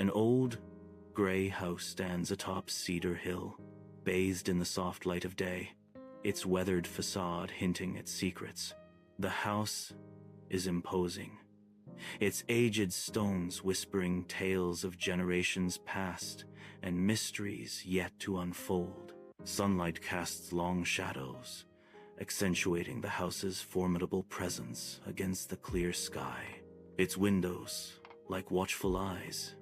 An old, gray house stands atop Cedar Hill, bathed in the soft light of day, its weathered facade hinting at secrets. The house is imposing, its aged stones whispering tales of generations past and mysteries yet to unfold. Sunlight casts long shadows, accentuating the house's formidable presence against the clear sky. Its windows, like watchful eyes,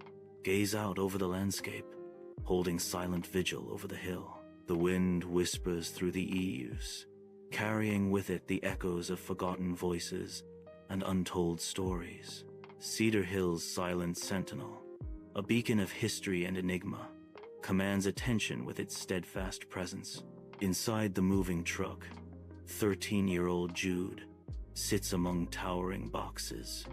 gaze out over the landscape, holding silent vigil over the hill. The wind whispers through the eaves, carrying with it the echoes of forgotten voices and untold stories. Cedar Hill's silent sentinel, a beacon of history and enigma, commands attention with its steadfast presence. Inside the moving truck, 13-year-old Jude sits among towering boxes,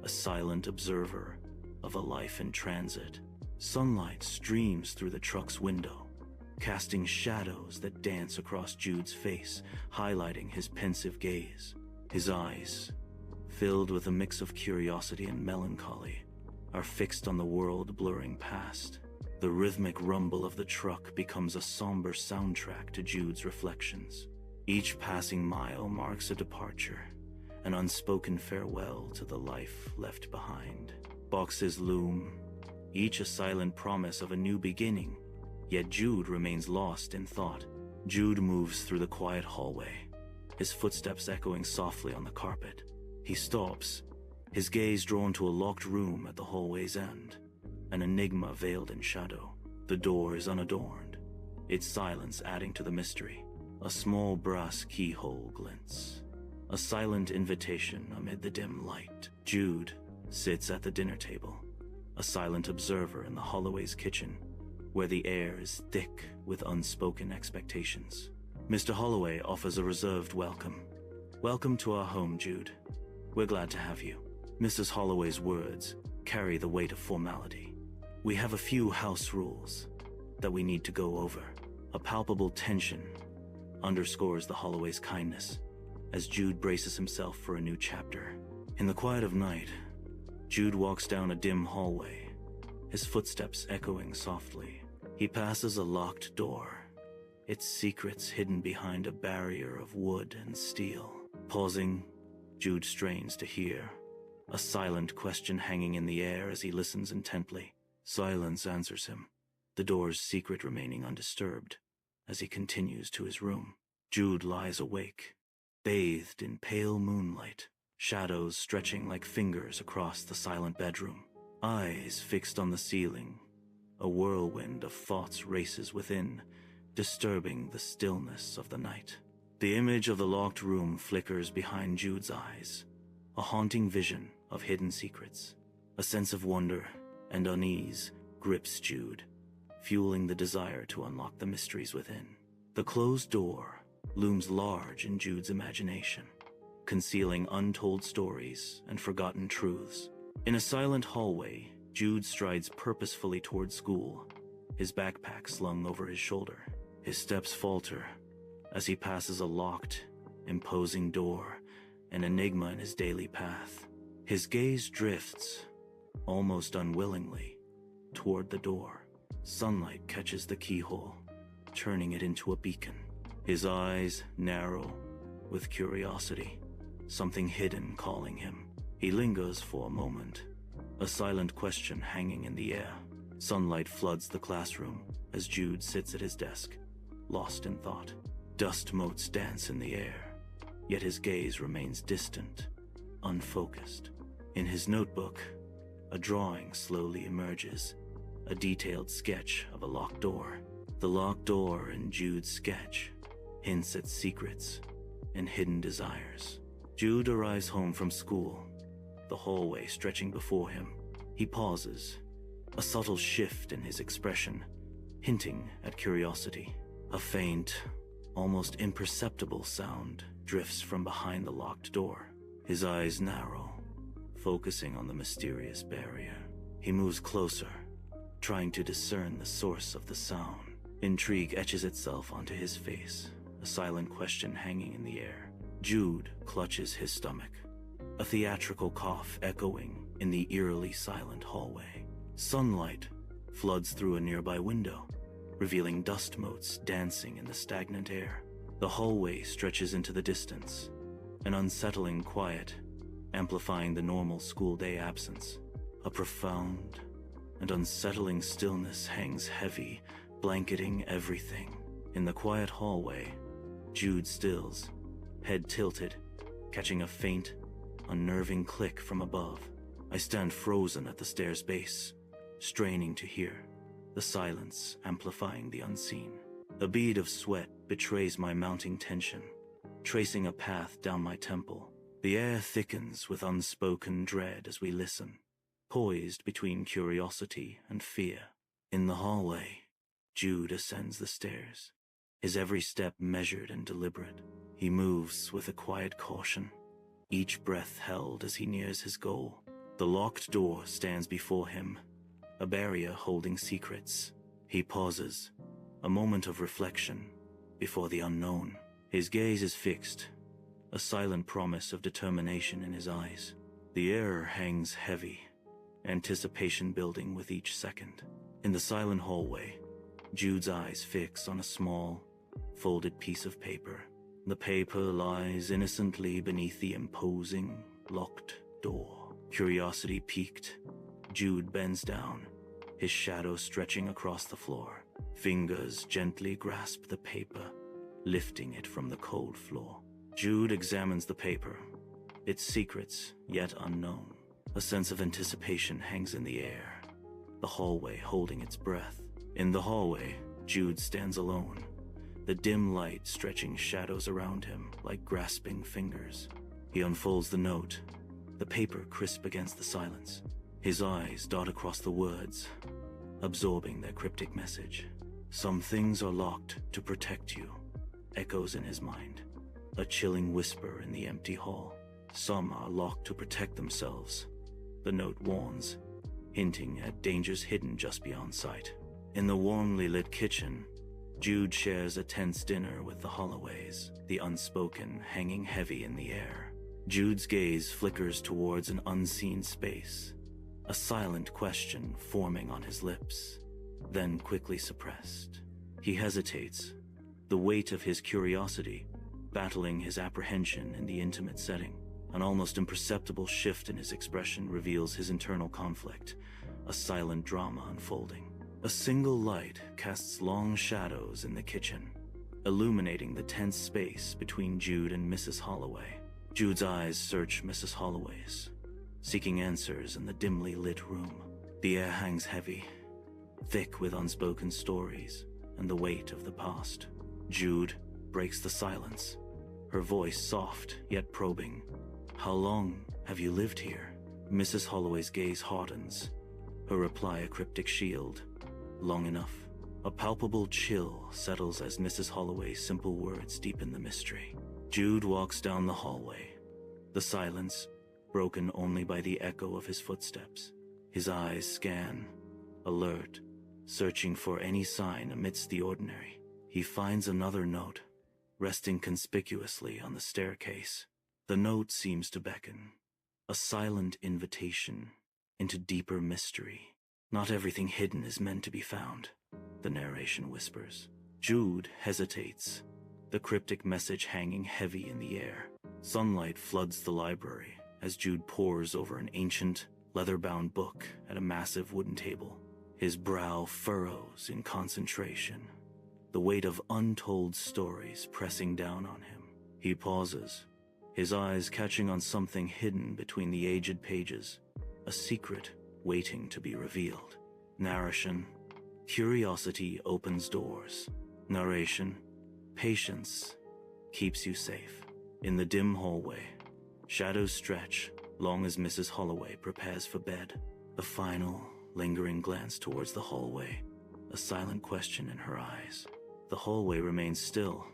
a silent observer of a life in transit. Sunlight streams through the truck's window, casting shadows that dance across Jude's face, highlighting his pensive gaze. His eyes, filled with a mix of curiosity and melancholy, are fixed on the world blurring past. The rhythmic rumble of the truck becomes a somber soundtrack to Jude's reflections. Each passing mile marks a departure, an unspoken farewell to the life left behind. Boxes loom, each a silent promise of a new beginning, yet Jude remains lost in thought. Jude moves through the quiet hallway, his footsteps echoing softly on the carpet. He stops, his gaze drawn to a locked room at the hallway's end, an enigma veiled in shadow. The door is unadorned, its silence adding to the mystery. A small brass keyhole glints, a silent invitation amid the dim light. Jude sits at the dinner table, a silent observer in the Holloway's kitchen, where the air is thick with unspoken expectations. Mr. Holloway offers a reserved welcome. "Welcome to our home, Jude. We're glad to have you." Mrs. Holloway's words carry the weight of formality. "We have a few house rules that we need to go over." A palpable tension underscores the Holloway's kindness as Jude braces himself for a new chapter. In the quiet of night, Jude walks down a dim hallway, his footsteps echoing softly. He passes a locked door, its secrets hidden behind a barrier of wood and steel. Pausing, Jude strains to hear, a silent question hanging in the air as he listens intently. Silence answers him, the door's secret remaining undisturbed as he continues to his room. Jude lies awake, bathed in pale moonlight, shadows stretching like fingers across the silent bedroom. Eyes fixed on the ceiling, a whirlwind of thoughts races within, disturbing the stillness of the night. The image of the locked room flickers behind Jude's eyes, a haunting vision of hidden secrets. A sense of wonder and unease grips Jude, fueling the desire to unlock the mysteries within. The closed door looms large in Jude's imagination, concealing untold stories and forgotten truths. In a silent hallway, Jude strides purposefully toward school, his backpack slung over his shoulder. His steps falter as he passes a locked, imposing door, an enigma in his daily path. His gaze drifts, almost unwillingly, toward the door. Sunlight catches the keyhole, turning it into a beacon. His eyes narrow with curiosity, something hidden calling him. He lingers for a moment, a silent question hanging in the air. Sunlight floods the classroom as Jude sits at his desk, lost in thought. Dust motes dance in the air, yet his gaze remains distant, unfocused. In his notebook, a drawing slowly emerges, a detailed sketch of a locked door. The locked door in Jude's sketch hints at secrets and hidden desires. Jude arrives home from school, the hallway stretching before him. He pauses, a subtle shift in his expression, hinting at curiosity. A faint, almost imperceptible sound drifts from behind the locked door. His eyes narrow, focusing on the mysterious barrier. He moves closer, trying to discern the source of the sound. Intrigue etches itself onto his face, a silent question hanging in the air. Jude clutches his stomach, a theatrical cough echoing in the eerily silent hallway. Sunlight floods through a nearby window, revealing dust motes dancing in the stagnant air. The hallway stretches into the distance, an unsettling quiet amplifying the normal school day absence. A profound and unsettling stillness hangs heavy, blanketing everything. In the quiet hallway, Jude stills, head tilted, catching a faint, unnerving click from above. I stand frozen at the stair's base, straining to hear, the silence amplifying the unseen. A bead of sweat betrays my mounting tension, tracing a path down my temple. The air thickens with unspoken dread as we listen, poised between curiosity and fear. In the hallway, Jude ascends the stairs, his every step measured and deliberate. He moves with a quiet caution, each breath held as he nears his goal. The locked door stands before him, a barrier holding secrets. He pauses, a moment of reflection before the unknown. His gaze is fixed, a silent promise of determination in his eyes. The air hangs heavy, anticipation building with each second. In the silent hallway, Jude's eyes fix on a small, folded piece of paper. The paper lies innocently beneath the imposing, locked door. Curiosity piqued, Jude bends down, his shadow stretching across the floor. Fingers gently grasp the paper, lifting it from the cold floor. Jude examines the paper, its secrets yet unknown. A sense of anticipation hangs in the air, the hallway holding its breath. In the hallway, Jude stands alone, the dim light stretching shadows around him like grasping fingers. He unfolds the note, the paper crisp against the silence. His eyes dot across the words, absorbing their cryptic message. Some things are locked to protect you, echoes in his mind, a chilling whisper in the empty hall. Some are locked to protect themselves, the note warns, hinting at dangers hidden just beyond sight. In the warmly lit kitchen, Jude shares a tense dinner with the Holloways, the unspoken hanging heavy in the air. Jude's gaze flickers towards an unseen space, a silent question forming on his lips, then quickly suppressed. He hesitates, the weight of his curiosity battling his apprehension in the intimate setting. An almost imperceptible shift in his expression reveals his internal conflict, a silent drama unfolding. A single light casts long shadows in the kitchen, illuminating the tense space between Jude and Mrs. Holloway. Jude's eyes search Mrs. Holloway's, seeking answers in the dimly lit room. The air hangs heavy, thick with unspoken stories and the weight of the past. Jude breaks the silence, her voice soft yet probing. "How long have you lived here?" Mrs. Holloway's gaze hardens, her reply a cryptic shield. "Long enough." A palpable chill settles as Mrs. Holloway's simple words deepen the mystery. Jude walks down the hallway, the silence broken only by the echo of his footsteps. His eyes scan, alert, searching for any sign amidst the ordinary. He finds another note, resting conspicuously on the staircase. The note seems to beckon, a silent invitation into deeper mystery. "Not everything hidden is meant to be found," the narration whispers. Jude hesitates, the cryptic message hanging heavy in the air. Sunlight floods the library as Jude pores over an ancient, leather-bound book at a massive wooden table. His brow furrows in concentration, the weight of untold stories pressing down on him. He pauses, his eyes catching on something hidden between the aged pages, a secret waiting to be revealed. Narration: curiosity opens doors. Narration: patience keeps you safe. In the dim hallway, shadows stretch long as Mrs. Holloway prepares for bed. A final, lingering glance towards the hallway, a silent question in her eyes. The hallway remains still,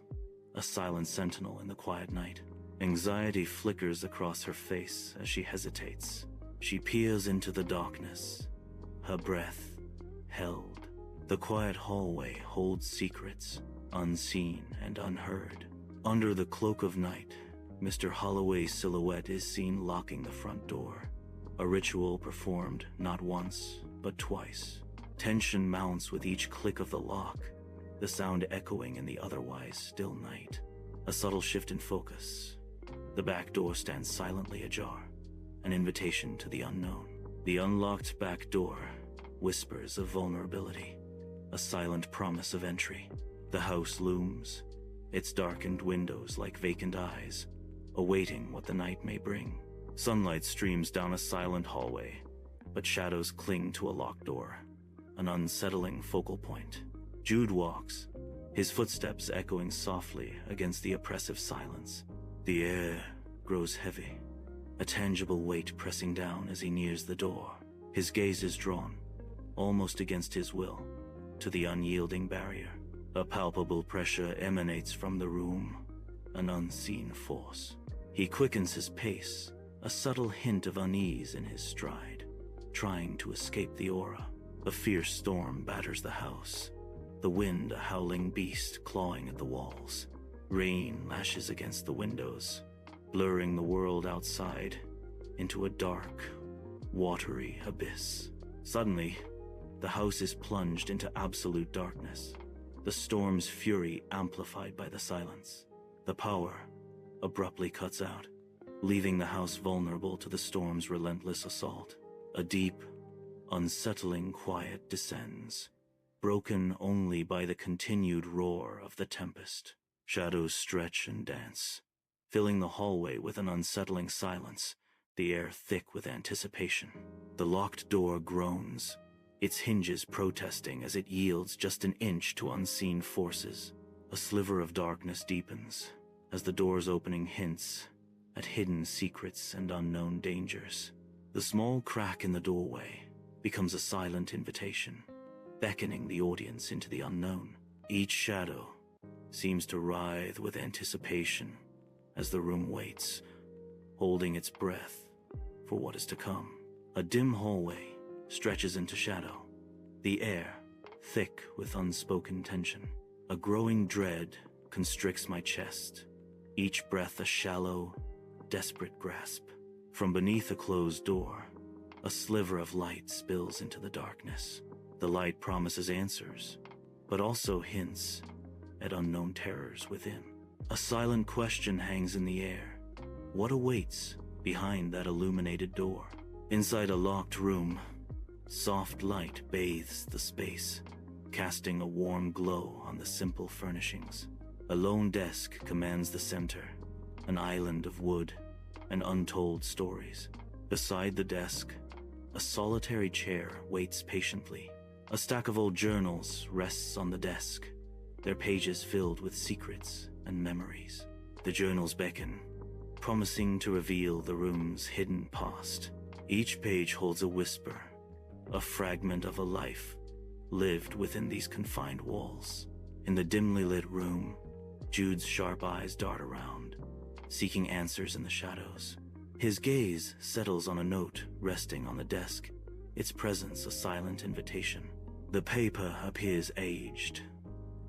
a silent sentinel in the quiet night. Anxiety flickers across her face as she hesitates. She peers into the darkness, her breath held. The quiet hallway holds secrets, unseen and unheard. Under the cloak of night, Mr. Holloway's silhouette is seen locking the front door, A ritual performed not once, but twice. Tension mounts with each click of the lock, the sound echoing in the otherwise still night. A subtle shift in focus. The back door stands silently ajar, an invitation to the unknown. The unlocked back door whispers of vulnerability, a silent promise of entry. The house looms, its darkened windows like vacant eyes, awaiting what the night may bring. Sunlight streams down a silent hallway, but shadows cling to a locked door, an unsettling focal point. Jude walks, his footsteps echoing softly against the oppressive silence. The air grows heavy, a tangible weight pressing down as he nears the door. His gaze is drawn, almost against his will, to the unyielding barrier. A palpable pressure emanates from the room, an unseen force. He quickens his pace, a subtle hint of unease in his stride, trying to escape the aura. A fierce storm batters the house, the wind a howling beast clawing at the walls. Rain lashes against the windows, blurring the world outside into a dark, watery abyss. Suddenly, the house is plunged into absolute darkness, the storm's fury amplified by the silence. The power abruptly cuts out, leaving the house vulnerable to the storm's relentless assault. A deep, unsettling quiet descends, broken only by the continued roar of the tempest. Shadows stretch and dance, filling the hallway with an unsettling silence, the air thick with anticipation. The locked door groans, its hinges protesting as it yields just an inch to unseen forces. A sliver of darkness deepens as the door's opening hints at hidden secrets and unknown dangers. The small crack in the doorway becomes a silent invitation, beckoning the audience into the unknown. Each shadow seems to writhe with anticipation as the room waits, holding its breath for what is to come. A dim hallway stretches into shadow, the air thick with unspoken tension. A growing dread constricts my chest, each breath a shallow, desperate grasp. From beneath a closed door, a sliver of light spills into the darkness. The light promises answers, but also hints at unknown terrors within. A silent question hangs in the air. What awaits behind that illuminated door? Inside a locked room, soft light bathes the space, casting a warm glow on the simple furnishings. A lone desk commands the center, an island of wood and untold stories. Beside the desk, a solitary chair waits patiently. A stack of old journals rests on the desk, their pages filled with secrets and memories. The journals beckon, promising to reveal the room's hidden past. Each page holds a whisper, a fragment of a life lived within these confined walls. In the dimly lit room, Jude's sharp eyes dart around, seeking answers in the shadows. His gaze settles on a note resting on the desk, its presence a silent invitation. The paper appears aged,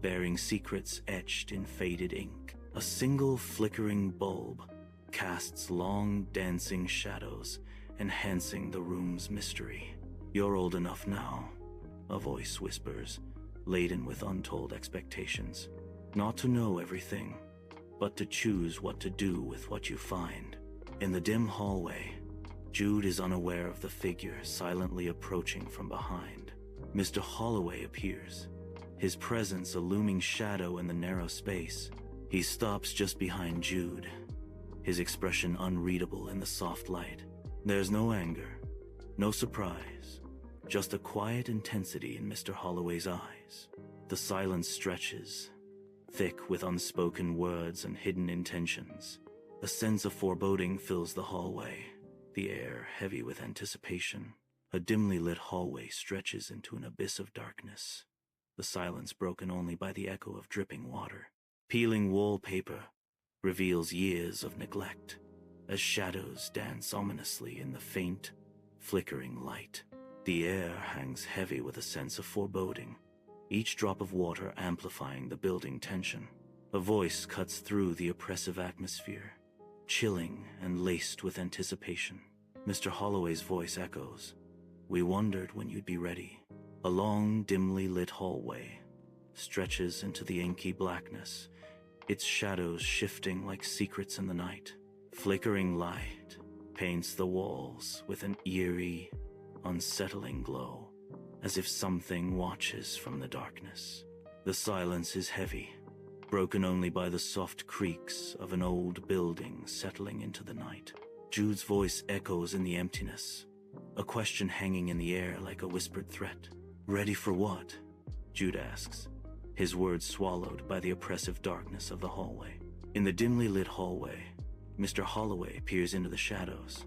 bearing secrets etched in faded ink. A single flickering bulb casts long dancing shadows, enhancing the room's mystery. "You're old enough now," a voice whispers, laden with untold expectations. "Not to know everything, but to choose what to do with what you find." In the dim hallway, Jude is unaware of the figure silently approaching from behind. Mr. Holloway appears, his presence a looming shadow in the narrow space. He stops just behind Jude, his expression unreadable in the soft light. There's no anger, no surprise, just a quiet intensity in Mr. Holloway's eyes. The silence stretches, thick with unspoken words and hidden intentions. A sense of foreboding fills the hallway, the air heavy with anticipation. A dimly lit hallway stretches into an abyss of darkness, the silence broken only by the echo of dripping water. Peeling wallpaper reveals years of neglect, as shadows dance ominously in the faint, flickering light. The air hangs heavy with a sense of foreboding, each drop of water amplifying the building tension. A voice cuts through the oppressive atmosphere, chilling and laced with anticipation. Mr. Holloway's voice echoes. "We wondered when you'd be ready." A long, dimly lit hallway stretches into the inky blackness, its shadows shifting like secrets in the night. Flickering light paints the walls with an eerie, unsettling glow, as if something watches from the darkness. The silence is heavy, broken only by the soft creaks of an old building settling into the night. Jude's voice echoes in the emptiness, a question hanging in the air like a whispered threat. "Ready for what?" Jude asks, his words swallowed by the oppressive darkness of the hallway. In the dimly lit hallway, Mr. Holloway peers into the shadows,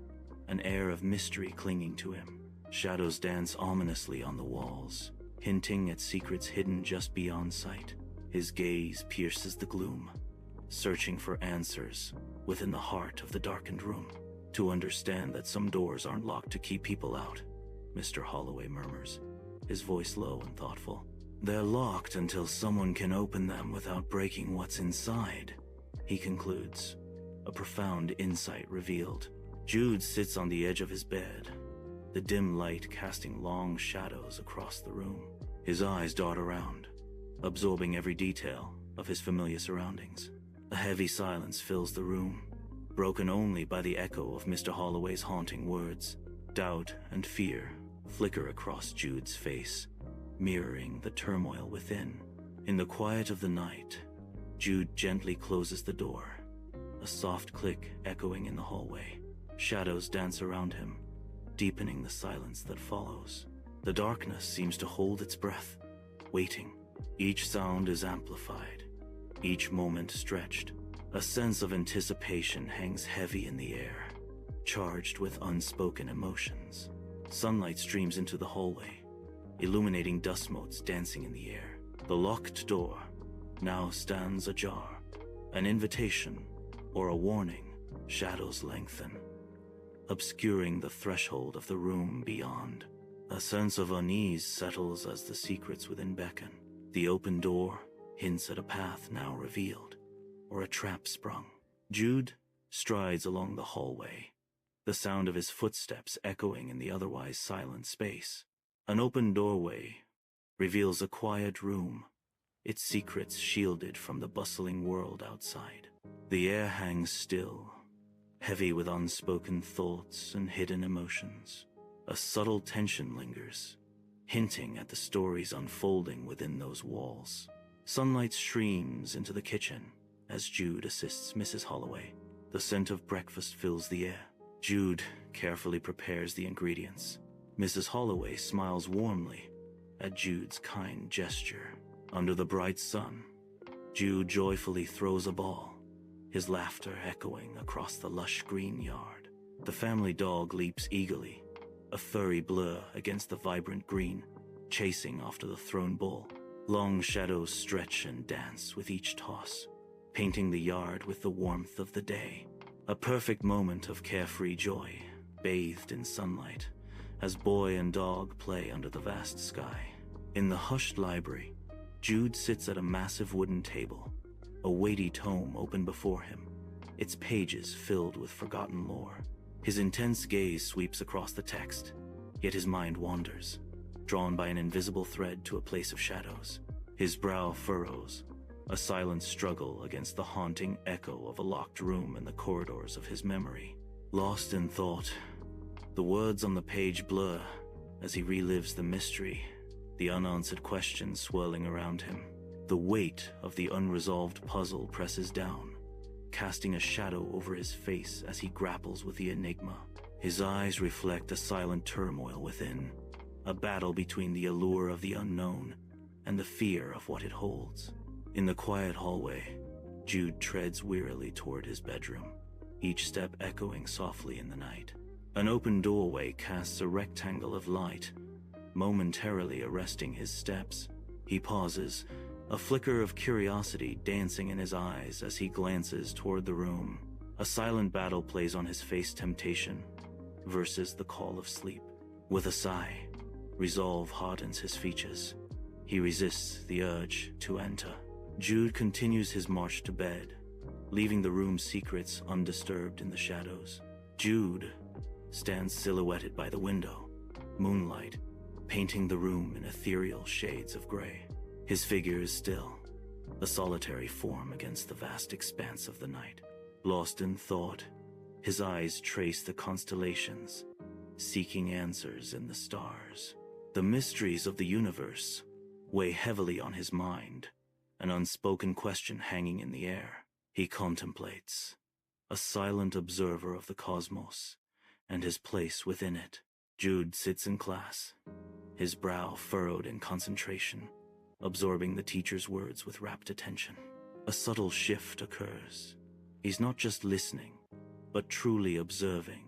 an air of mystery clinging to him. Shadows dance ominously on the walls, hinting at secrets hidden just beyond sight. His gaze pierces the gloom, searching for answers within the heart of the darkened room. "To understand that some doors aren't locked to keep people out," Mr. Holloway murmurs, his voice low and thoughtful. "They're locked until someone can open them without breaking what's inside," he concludes, a profound insight revealed. Jude sits on the edge of his bed, the dim light casting long shadows across the room. His eyes dart around, absorbing every detail of his familiar surroundings. A heavy silence fills the room, broken only by the echo of Mr. Holloway's haunting words. Doubt and fear flicker across Jude's face, mirroring the turmoil within. In the quiet of the night, Jude gently closes the door, a soft click echoing in the hallway. Shadows dance around him, deepening the silence that follows. The darkness seems to hold its breath, waiting. Each sound is amplified, each moment stretched. A sense of anticipation hangs heavy in the air, charged with unspoken emotions. Sunlight streams into the hallway, illuminating dust motes dancing in the air. The locked door now stands ajar, an invitation or a warning. Shadows lengthen, obscuring the threshold of the room beyond. A sense of unease settles as the secrets within beckon. The open door hints at a path now revealed, or a trap sprung. Jude strides along the hallway, the sound of his footsteps echoing in the otherwise silent space. An open doorway reveals a quiet room, its secrets shielded from the bustling world outside. The air hangs still, heavy with unspoken thoughts and hidden emotions. A subtle tension lingers, hinting at the stories unfolding within those walls. Sunlight streams into the kitchen as Jude assists Mrs. Holloway. The scent of breakfast fills the air. Jude carefully prepares the ingredients. Mrs. Holloway smiles warmly at Jude's kind gesture. Under the bright sun, Jude joyfully throws a ball, his laughter echoing across the lush green yard. The family dog leaps eagerly, a furry blur against the vibrant green, chasing after the thrown ball. Long shadows stretch and dance with each toss, painting the yard with the warmth of the day. A perfect moment of carefree joy, bathed in sunlight, as boy and dog play under the vast sky. In the hushed library, Jude sits at a massive wooden table, a weighty tome open before him, its pages filled with forgotten lore. His intense gaze sweeps across the text, yet his mind wanders, drawn by an invisible thread to a place of shadows. His brow furrows, a silent struggle against the haunting echo of a locked room in the corridors of his memory. Lost in thought, the words on the page blur as he relives the mystery, the unanswered questions swirling around him. The weight of the unresolved puzzle presses down, casting a shadow over his face as he grapples with the enigma. His eyes reflect a silent turmoil within, a battle between the allure of the unknown and the fear of what it holds. In the quiet hallway, Jude treads wearily toward his bedroom, each step echoing softly in the night. An open doorway casts a rectangle of light, momentarily arresting his steps. He pauses, a flicker of curiosity dancing in his eyes as he glances toward the room. A silent battle plays on his face, temptation versus the call of sleep. With a sigh, resolve hardens his features. He resists the urge to enter. Jude continues his march to bed, leaving the room's secrets undisturbed in the shadows. Jude stands silhouetted by the window, moonlight painting the room in ethereal shades of gray. His figure is still, a solitary form against the vast expanse of the night. Lost in thought, his eyes trace the constellations, seeking answers in the stars. The mysteries of the universe weigh heavily on his mind, an unspoken question hanging in the air. He contemplates, a silent observer of the cosmos and his place within it. Jude sits in class, his brow furrowed in concentration, absorbing the teacher's words with rapt attention. A subtle shift occurs. He's not just listening, but truly observing,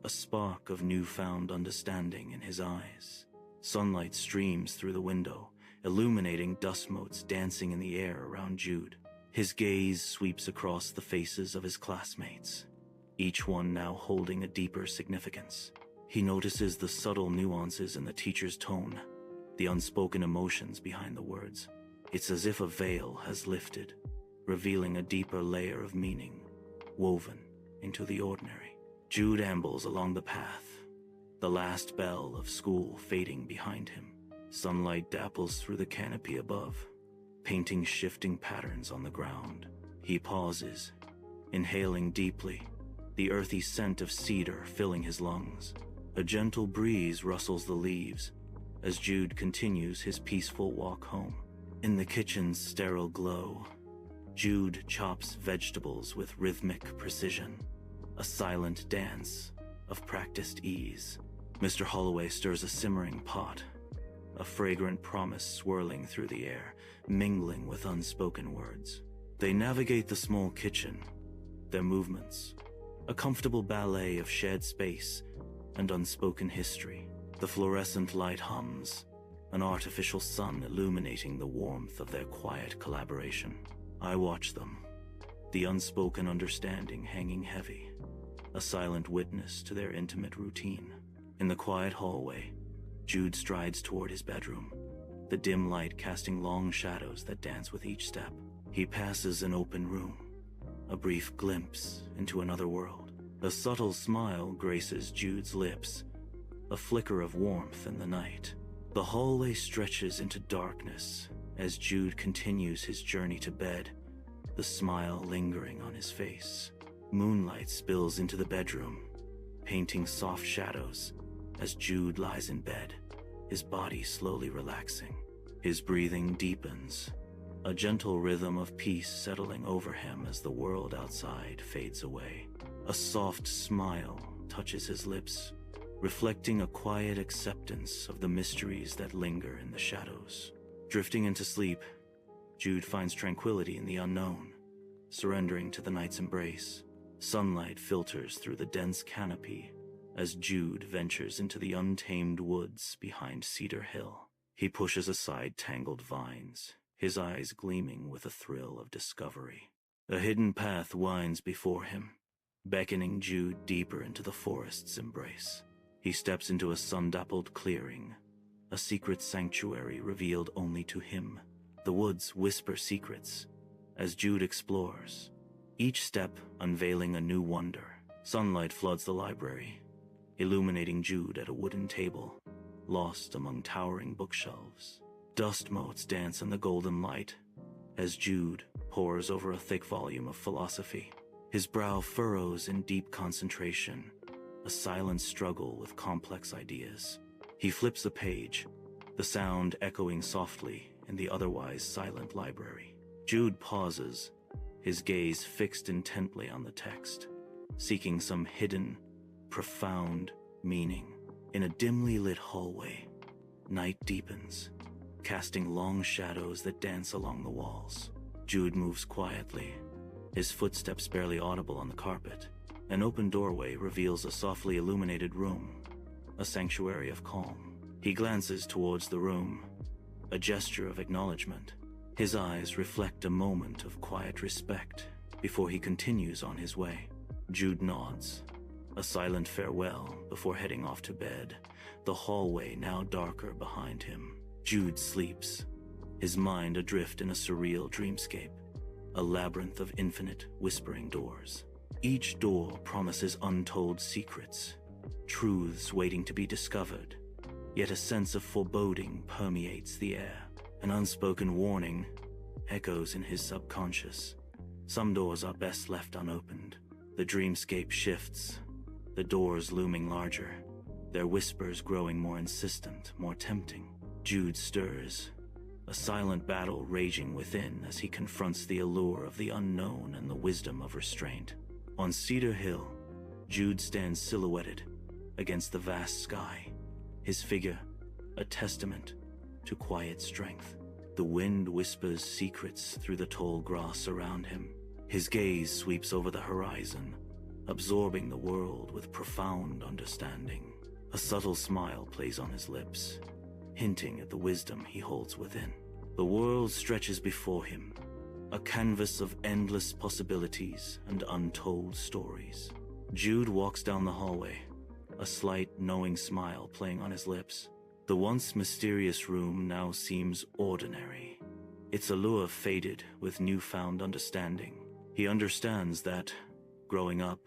a spark of newfound understanding in his eyes. Sunlight streams through the window, illuminating dust motes dancing in the air around Jude. His gaze sweeps across the faces of his classmates, each one now holding a deeper significance. He notices the subtle nuances in the teacher's tone, the unspoken emotions behind the words. It's as if a veil has lifted, revealing a deeper layer of meaning, woven into the ordinary. Jude ambles along the path, the last bell of school fading behind him. Sunlight dapples through the canopy above, painting shifting patterns on the ground. He pauses, inhaling deeply, the earthy scent of cedar filling his lungs. A gentle breeze rustles the leaves as Jude continues his peaceful walk home. In the kitchen's sterile glow, Jude chops vegetables with rhythmic precision, a silent dance of practiced ease. Mr. Holloway stirs a simmering pot, a fragrant promise swirling through the air, mingling with unspoken words. They navigate the small kitchen, their movements, a comfortable ballet of shared space and unspoken history. The fluorescent light hums, an artificial sun illuminating the warmth of their quiet collaboration. I watch them, the unspoken understanding hanging heavy, a silent witness to their intimate routine. In the quiet hallway, Jude strides toward his bedroom, the dim light casting long shadows that dance with each step. He passes an open room, a brief glimpse into another world. A subtle smile graces Jude's lips, a flicker of warmth in the night. The hallway stretches into darkness as Jude continues his journey to bed, the smile lingering on his face. Moonlight spills into the bedroom, painting soft shadows as Jude lies in bed, his body slowly relaxing. His breathing deepens, a gentle rhythm of peace settling over him as the world outside fades away. A soft smile touches his lips, reflecting a quiet acceptance of the mysteries that linger in the shadows. Drifting into sleep, Jude finds tranquility in the unknown, surrendering to the night's embrace. Sunlight filters through the dense canopy as Jude ventures into the untamed woods behind Cedar Hill. He pushes aside tangled vines, his eyes gleaming with a thrill of discovery. A hidden path winds before him, beckoning Jude deeper into the forest's embrace. He steps into a sun-dappled clearing, a secret sanctuary revealed only to him. The woods whisper secrets as Jude explores, each step unveiling a new wonder. Sunlight floods the library, illuminating Jude at a wooden table, lost among towering bookshelves. Dust motes dance in the golden light as Jude pores over a thick volume of philosophy. His brow furrows in deep concentration, a silent struggle with complex ideas. He flips a page, the sound echoing softly in the otherwise silent library. Jude pauses, his gaze fixed intently on the text, seeking some hidden, profound meaning. In a dimly lit hallway, night deepens, casting long shadows that dance along the walls. Jude moves quietly, his footsteps barely audible on the carpet. An open doorway reveals a softly illuminated room, a sanctuary of calm. He glances towards the room, a gesture of acknowledgement. His eyes reflect a moment of quiet respect before he continues on his way. Jude nods, a silent farewell before heading off to bed, the hallway now darker behind him. Jude sleeps, his mind adrift in a surreal dreamscape, a labyrinth of infinite whispering doors. Each door promises untold secrets, truths waiting to be discovered. Yet a sense of foreboding permeates the air. An unspoken warning echoes in his subconscious. Some doors are best left unopened. The dreamscape shifts, the doors looming larger, their whispers growing more insistent, more tempting. Jude stirs, a silent battle raging within as he confronts the allure of the unknown and the wisdom of restraint. On Cedar Hill, Jude stands silhouetted against the vast sky, his figure a testament to quiet strength. The wind whispers secrets through the tall grass around him. His gaze sweeps over the horizon, absorbing the world with profound understanding. A subtle smile plays on his lips, hinting at the wisdom he holds within. The world stretches before him, a canvas of endless possibilities and untold stories. Jude walks down the hallway, a slight, knowing smile playing on his lips. The once mysterious room now seems ordinary. Its allure faded with newfound understanding. He understands that growing up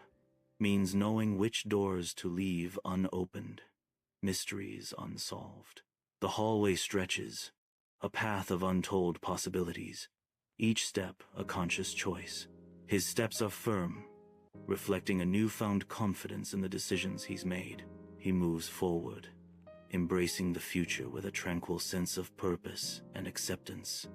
means knowing which doors to leave unopened, mysteries unsolved. The hallway stretches, a path of untold possibilities, each step a conscious choice. His steps are firm, reflecting a newfound confidence in the decisions he's made. He moves forward, embracing the future with a tranquil sense of purpose and acceptance.